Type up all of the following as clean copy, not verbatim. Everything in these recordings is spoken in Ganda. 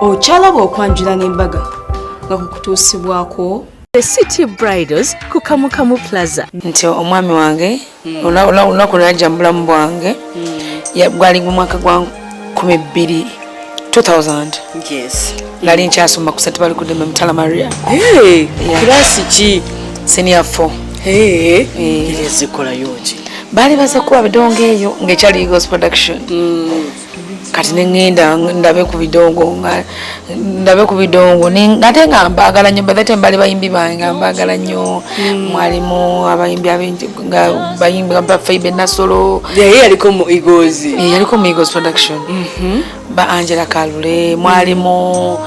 Ochalaba okwanjula n'embaga nga kukutuusibwako The City Bridals ku Kamukamu Plaza. Nti omwami wange olunaku lwajja mu bulamu bwange gwali mu mwaka gwa 2000. Yes. Nali nkyasoma ku St. Barclay Mutala Maria. Kirasi ki? Senior 4. Ezikola yoki. Bali baza kuba bidongo eyo ng'ekyali Eagles Production. Kati nengenda ndabe ku bidongo ngate nga mbagala nnyo badate mbali bayimbi bange mbagala nnyo mwalimu abayimbi abenji nga bayimbi nga Faibe Nasolo yaliko mu Eagles Production. Ba Angela Kalule mwalimu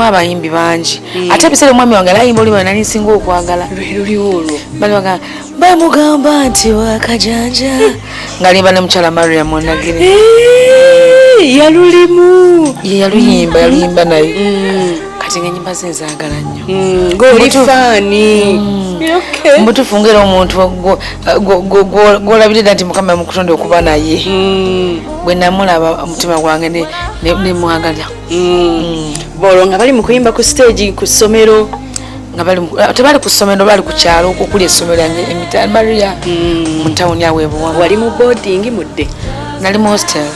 abayimbi banji ate bisere mwami wange alayimba oli bana nisinga okwagala luli olwo bali baga bamugamba nti wakajanja ngalimba ne Mukyala Maria Monagiri yaluyimba naye kati ng'ennyimba ze nzaagala nnyo ng'olifaani mbutufungera omuntu gw'olabirira nti Mukama mukutonda okuba naye bwe namulaba omutima gwange ne mwagalya bolo nga bali mu kuyimba ku stage ku ssomero tebali ku ssomero bali ku kyalo okuli essomero yange Mutala Maria mu tawuni awe Buwangu. Wali mu boarding mudde? Nali mu hostel.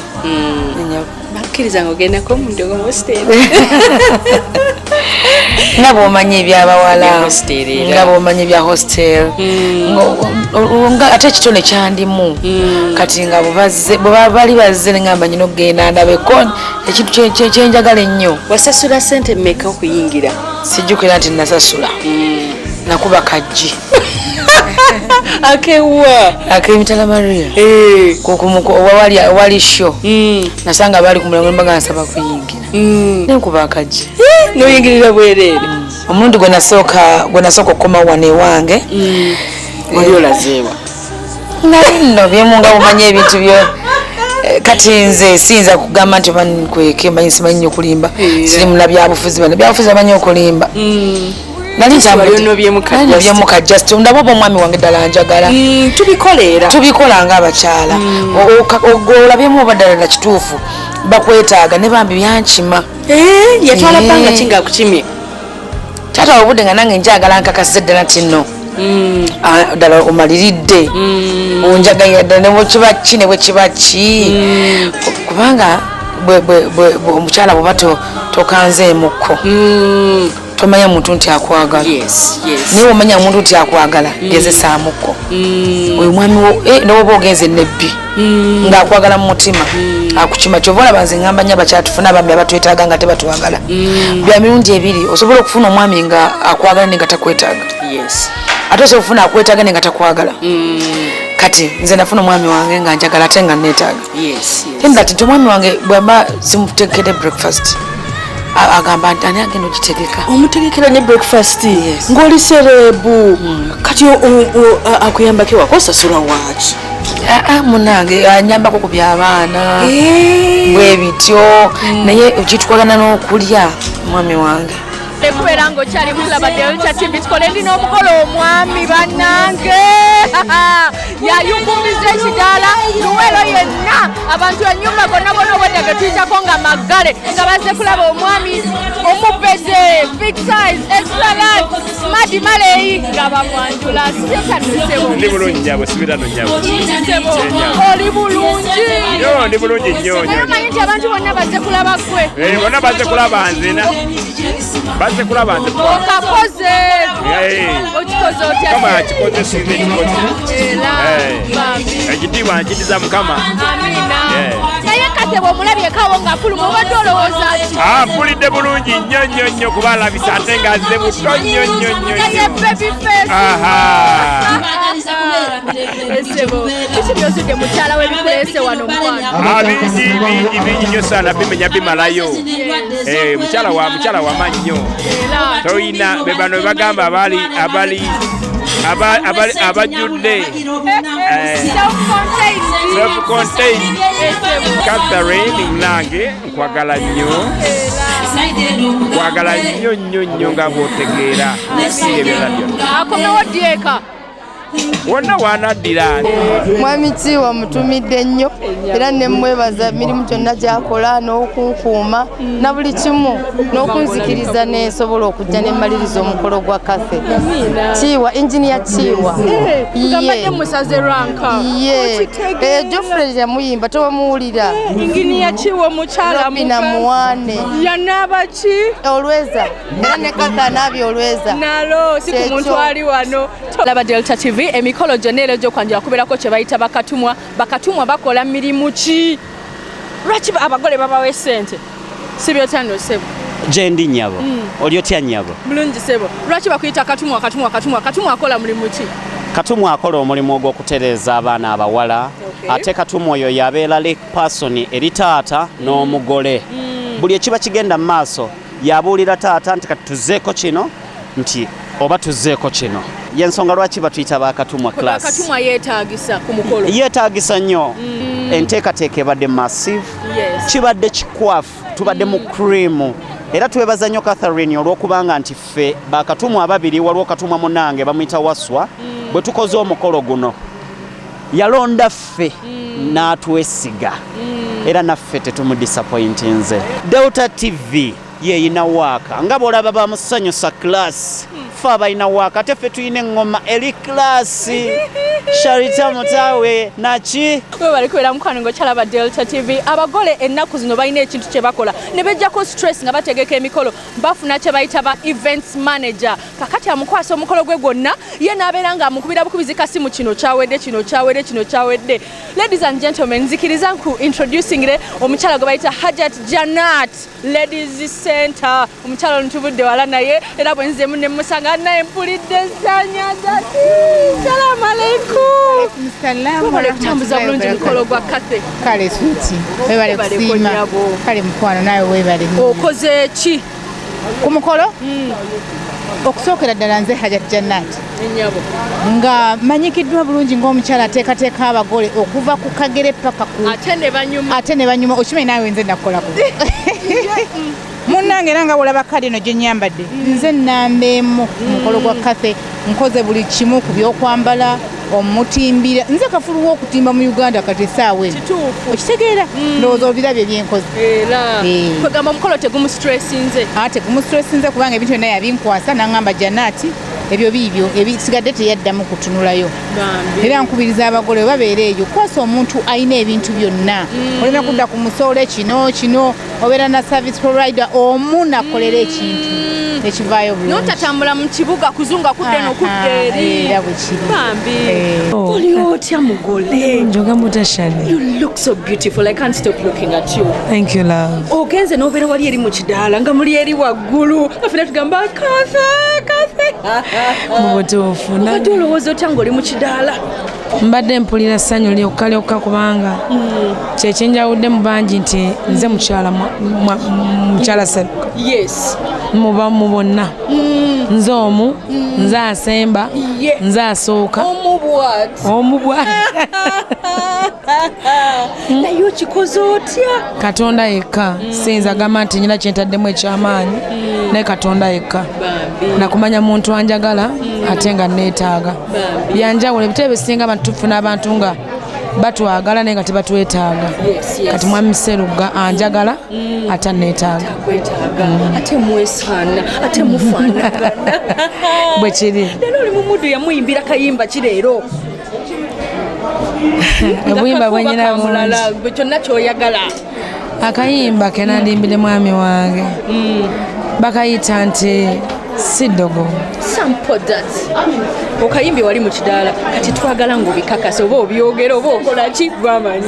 Bakkiriza ng'ogendako mu ndogo mu hostel. Nga bw'omanyi eby'abawala nga bw'omanyi ebya hostel ate ekitone kyandimu kati nga bali bazze ngamba nyina okugenda ndabeko ekintu kyenjagala ennyo. Wasasula ssente mmeka okuyingira? Sijjukira nti nasasula nakuba kajji akewa Mutala Maria wali sho nasanga bali ku mulango mbaga nsaba kuyingira nenkuba akajji noyingirira bwereere. Omulundi gwe nasooka okukoma wane wange wali olazeewa nali nno byemunga bumanyi ebintu byo kati nze siyinza kugamba nti bankweke mbanyi simanyi nnyo okulimba siri muna byabufuzi bamanyi okulimba nali byemukajja ndaba oba omwami wange ddala njagala tubikola ng'abakyala olabyemu oba ddala kituufu bakwetaaga ne bambi byankima yatwala bbanga ki ngaakukimye kyatwala obudde nga nange njagala nkakasiza ddala ti nno ddala omaliridde onjagala ddala ne bwekiba ki ne bwekiba ki kubanga omukyala bw'oba tokanzeemukko tomanya muntu nti akwagala naye omanya omuntu nti akwagala gezesaamukko oyo mwami nowoba ogenze nebbi ng'akwagala mu mutima akukima kyova olaba nze ngamba nnyo abakyatufuna abambi abatwetaaga nga tebatwagala bya mirundi ebiri osobola okufuna omwami nga akwagala ne nga takwetaaga ate osobola okufuna akwetaaga ne nga takwagala kati nze nafuna omwami wange nga njagala ate nga neetaaga tenda ti omwami wange bwamba simutegekere breakfast agamba nti ani agenda ogitegeka omutegekera ne breakfast ng'oli serebu kati akuyambako ewaka osasula waaki? Munange anyambako ku by'abaana bwe bityo naye okitwagana n'okulya mwami wange kubeera ng'okyali kulabaddeyo kya TV tukole ndi n'omukolo omwami bannange yayungumiza ekidaala luweero yenna abantu ennyumba gonna obadde ge tuyitako nga maggale nga bazze kulaba omwami omupeze big size extra large madi maleeyi nga bamwanjula sibyekanusebo ndi bulungi nyabo sibirano nyabo oli bulungi ndi bulungi nnyo omanyi nti abantu bonna bazze kulaba ggwe bonna bazze kulaba nzena bazze kulaba nze okakoze okikoze otya kama akikoze sinze ekikoze ekitiibwa nkitiza Mukama. naye kate bw'omulabyekawo ng'afuluma obadde olowooza ki? Mpulidde bulungi nnyo kuba alabisa ate ng'azze buto nnyo naye baby face esebo kiki byosudde mukyala we bikuleese wano mwana bingi nnyo sana bimenya bimalayo mukyala wamanyi nnyo toyina be bano bagamba abajjudde self-contained Catherine nange nkwagala nnyo nga bw'otegeera siye byonna byonna akomewo dyeka wonna wanaddira. Mwami Kiwa mutumidde nnyo era ne mwebaza mirimu gyonna gy'akola n'okunkuuma na buli kimu n'okunzikiriza n'ensobola okujja ne mmaliriza omukolo gwa kafe. Kiwa, Engineer Kiwa. Kugambadde musaze ranka. Geoffrey yamuyimba tobamuwulira. Engineer Kiwa mukyala Robina Muwane. Yanaaba ki? Olweza. Era ne kaka anaabye olweza. Nalo si ku muntu ali wano. Laba Delta TV emikolo gyonna era gy'okwanjula kubeerako kye bayita bakatumwa. Bakatumwa bakola mirimu ki? Lwaki abagole babawa ssente? Si byotando sebo. Jendi nyabo. Oli otya nyabo? Bulungi sebo. Lwaki bakuyita katumwa? Katumwa akola mulimu ki? Katumwa akola omulimu ogw'okutereeza abaana abawala. Ate katumwa oyo yabeera lake person eri taata n'omugole. Buli ekiba kigenda mu maaso yabuulira taata nti kati tuzzeeko kino nti oba tuzzeeko kino. Yensonga lwaki batuyita bakatumwa class. Katumwa yeetaagisa ku mukolo. Yeetaagisa nnyo. Enteekateeka ebadde massive. Kibadde kikwafu. Tubadde mu cream. Era twebaza nnyo Catherine olw'okubanga nti ffe bakatumwa ababiri waliwo katumwa munnange bamuyita Waswa bwe tukoze omukolo guno yalonda ffe n'atwesiga era naffe tetumudisappointinze. Delta TV yeeyina waaka nga bw'olaba bamusanyusa class ffe abalina waaka ate ffe tuyina eŋŋoma eri class. Sharita Mutawe naki bali kubeera mukwano ng'okyalaba Delta TV. Abagole ennaku zino balina ekintu kye bakola ne bejjako stress nga bategeka emikolo bafuna kye bayita ba events manager. Kakati amukwasa omukolo gwe gwonna ye n'abeera nga amukubira bukubizi kasimu kino kyawedde. Ladies and gentlemen, nzikiriza nku introducing omukyala gwe bayita Hajat Janat Ladies Center. Omukyala ono tubudde wala naye era bwe nzemu ne musanga naye mpulidde ssanya dati. Salamu alaikum. Kutambuza bulungi mukolo gwa kafe. Kale suti. Webale kusiima. Kale mukwano nawe webale. Okoze ki? Ku mukolo? Okusookera ddala nze Hajat Jannat. Ennyabo. Nga manyikiddwa bulungi ng'omukyala ateekateeka abagole okuva ku kagere paka ku. Ate ne banyuma. Okimanyi naawe nze nakukolako. Munnange era nga olaba kadi eno gye nnyambadde. Nze nnambeemu ku mukolo gwa kafe. Nkoze buli kimu ku by'okwambala. Omutimbira nze kafulu w'okutimba mu Uganda kati essaawa eno okitegeera ndowooza obirabye byenkoze era kwegamba omukolo tegumustressinze tegumustressinze kubanga ebintu byonna yabinkwasa n'aŋŋamba Janaati ebyo biibyo ebisigadde teyaddamu kutunulayo era nkubiriza abagole babeera eyo kwasa omuntu alina ebintu byonna olina kudda ku musoole kino obeera na service provider omu nakolera ekintu ekivaayo bulungi notatambula mu kibuga kuzunga kudde n'okudda eri era bwe kiri bambi oli otya mugole njoga mutashani. You look so beautiful. I can't stop looking at you. Thank you, love. Ogenze n'obeera wali eri mu kidaala nga muli eri waggulu afina tugamba kafe mubutuufu obadde olowooza otya ng'oli mu kidaala? mbadde mpulira ssanyu lyokka kubanga kyekinjawudde mu bangi nti nze mukyala Seruka. Yes. Muba mu bonna nze omu nze asemba nze asooka omubwa naye okikoze otya? Katonda yekka siyinza gamba nti nyina kyentaddemu ekyamaanyi naye Katonda yekka nakumanya muntu anjagala ate nga neetaaga byanjawulo ebitebe bisinga abantu tufuna abantu nga batwagala naye nga tebatwetaaga kati mwami Seruga anjagala ate neetaaga ate mwesaana ate mufaanagana bwe kiri leero oli mu mudu yamuyimbira kayimba ki leero? obuyimba bwenyina bulungi kyonna kyoyagala akayimba ke nandimbire mwami wange bakayita nti Sidogo. Sample that. Okayimbi wali mu kidaala kati twagala ng'obikakasa oba obyogera oba okola ki gwamanyi.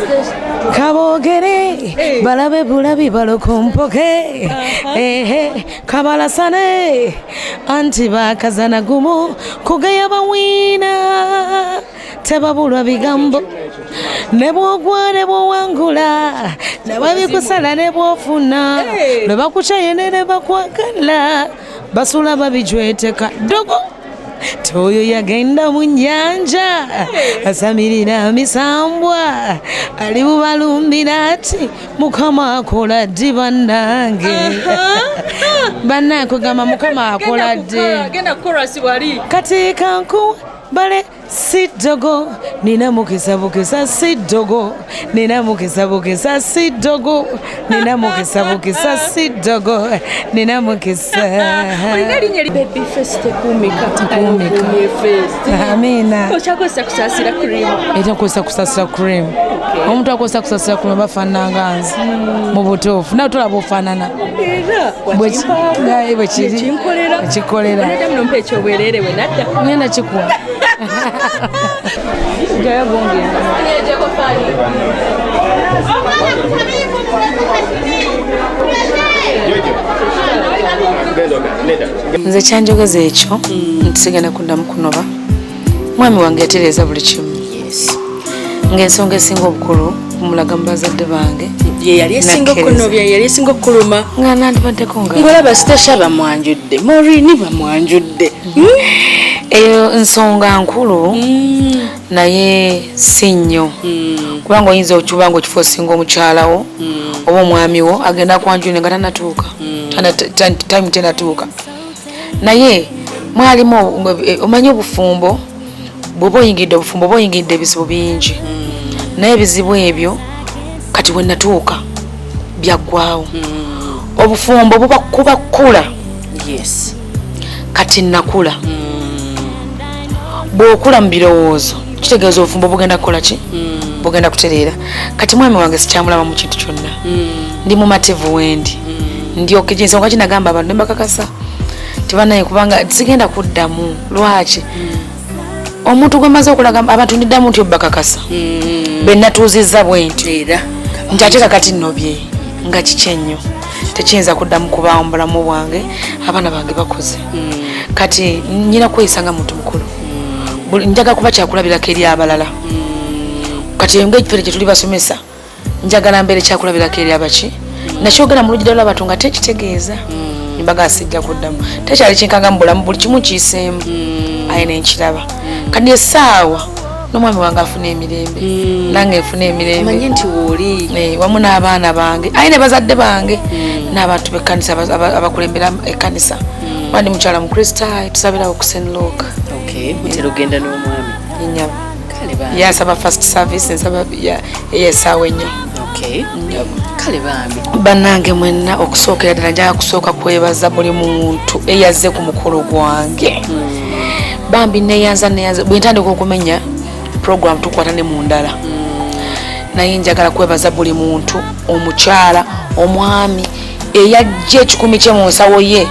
Kabogere balabe bulabi balokompoke kabalasane anti bakazana gumu kugaya bawina tebabulwa bigambo ne bwogwa ne bwowangula ne babikusala ne bwofuna ne bakucaye ne bakwagala basula babijweteka dogo toyo yagenda mu nnyanja asamirira misambwa ali bubalumbira ati mukama akola ddi bannange bannange kugamba mukama akola ddi genda chorus wali kati kanku bale sidogo nina mukisa bukisa sidogo nina mukisa bukisa sidogo nina mukisa bukisa sidogo nina mukisa baby face tekumika amina ochakosa kusasira cream eta kosa kusasira cream omuntu akosa kusasira cream bafananga nzi mu butofu nawe tulaba ofaanana era bwe kiri kikolera nenda muno mpa ekyobwerere we nadda ngenda kikuwa jayo bonge nze kyanjogeza ekyo ntisigenda kuddamu kunoba mwami wange yatereeza buli kimu ng'ensonga esinga obukulu kumulaga mu bazadde bange ye yali esinga okunobya yali esinga okuluma nga nandibaddeko nga ngolaba sitesha bamwanjudde morini bamwanjudde eyo nsonga nkulu naye si nnyo kubanga oyinza okuba nga okifo osinga omukyalawo oba omwami wo agenda kwanjune nga tanatuuka time tenatuuka naye mwalimu omanyi obufumbo bwoba oyingidde obufumbo oba oyingidde ebizibu bingi naye ebizibu ebyo kati bwe natuuka byaggwawo obufumbo buba kuba kkula kati nakula bw'okula mu birowoozo kitegeeza obufumbo bugenda kukola ki bugenda kutereera kati mwami wange sikyamulaba mu kintu kyonna ndi mumativu wendi ndyoke ensonga kinagamba abantu ne mbakakasa tibanaye kubanga sigenda kuddamu lwaki omuntu gwe maze okulaga abantu ndiddamu nti obbakakasa benatuuzizza bwentyo era nti ate kakati nnobye nga kiki ennyo tekiyinza kuddamu kubaawo mu bulamu bwange abaana bange bakoze kati nyina kweyisa nga muntu mukulu njaga kuba kyakulabirako eri abalala kati ngaekifere kye tuli basomesa njagala mbeere kyakulabirako eri abaki nakyogera mu lugida lw'abantu nga tekitegeeza nimbaga sijja kuddamu tekyali kinkaga mu bulamu buli kimu kiiseemu aye nenkiraba kati essaawa n'omwami wange afuna emirembe nange nfuna emirembe manye nti wooli wamu n'abaana bange aye ne bazadde bange n'abantu b'ekkanisa abakulembera ekkanisa wandi mukyala mukristaayo tusabirawo ku St. Luke mutera ogenda n'omwami enyabo yasaba first service nsaba eyesaawa ennyo kale bambi bannange mwenna okusookera ddala njaga kusooka kwebaza buli muntu eyazze ku mukolo gwange bambi neyanza bwe ntandika okumenya program tukwata ne mu ndala naye njagala kwebaza buli muntu omukyala omwami eyajja ekikumi kye mu nsawo ye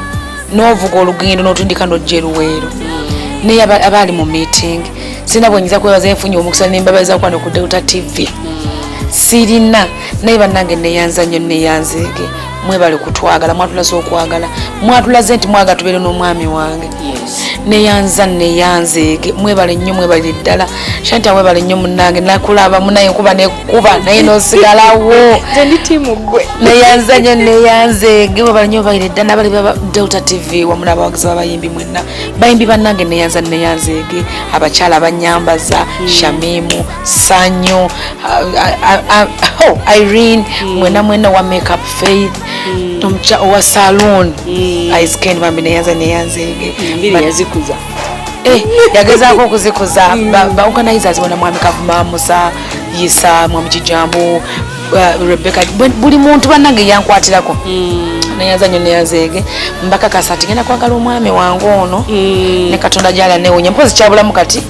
n'ovuga olugendo n'otundika n'ojja eruweero naye abaali mu meeting sirina bwenyinza kwebaza enfunye omukisa nembabaza kwana ku Delta TV sirina naye bannange neyanza nnyo neyanzeege mwebale kutwagala mwatulaze okwagala mwatulaze nti mwaga tubeere n'omwami wange neyanza neyanzeege mwebale nnyo mwebale ddala shanta mwebale nnyo munnange nakulaba munaye nkuba nekuba naye nosigalawo tenditimu gwe neyanza nnyo neyanzeege mwebale nnyo mwebale ddala nabali ba Delta TV wamu n'abawagizi b'abayimbi mwenna bayimbi bannange neyanza neyanzeege abakyala abanyambaza Shamimu Sanyu Irene mwenna wa Makeup Faith Tomcha wa salon ice candy bambi neyanzeege mbiri yazikuza yagezaako okuzikuza baorganize azibona mwami Kavuma Musa Yisa mwami Kijambo Rebecca buli muntu bannange yankwatirako neyanza nnyo neyanzeege mbakakasa ati genda kwagala omwami wange ono ne Katonda gyala newunya mpozi kyabulamu kati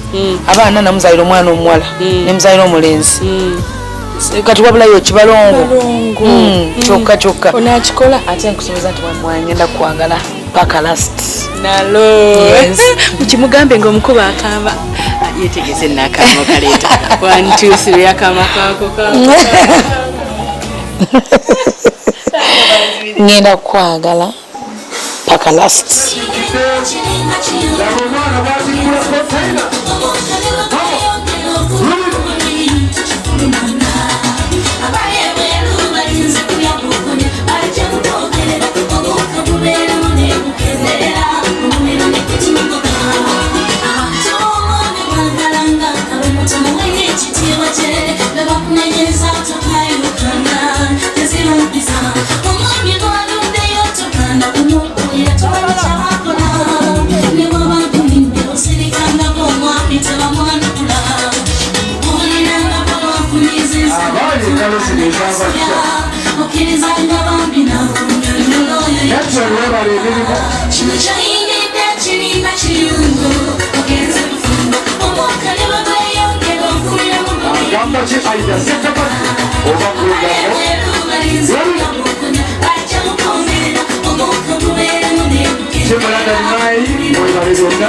abaana namuzaalira omwana omuwala nemuzaalira omulenzi kati wabulayo kibalongo kyokka onakikola ate nkusuubiza nti wangenda kukwagala paka last nalo ukimugambe ng'omukuba akaaba yetegeze n'akaama kaleeta 1 2 3 akaama kaako ngenda kukwagala paka last okwewala emirimu agamba ki aida sekabadde oba kulugamo kimulanda nayi mwebale byonna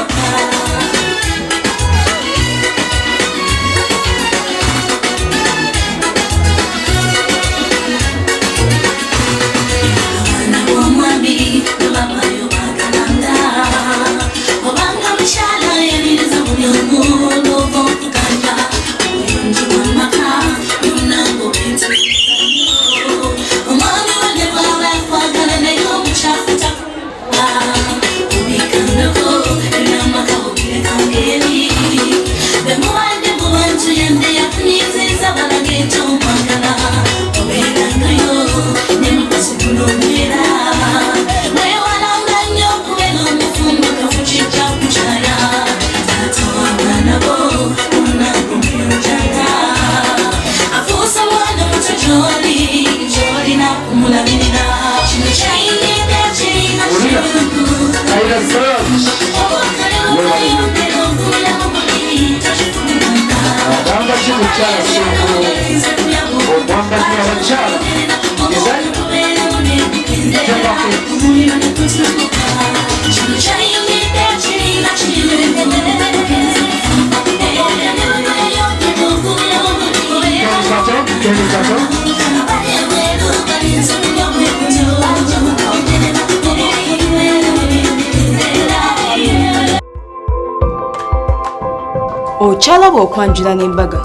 okyalaba okwanjula n'embaga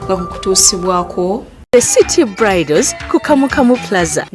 nga kukutuusibwako The City Bridals ku Kamukamu Plaza.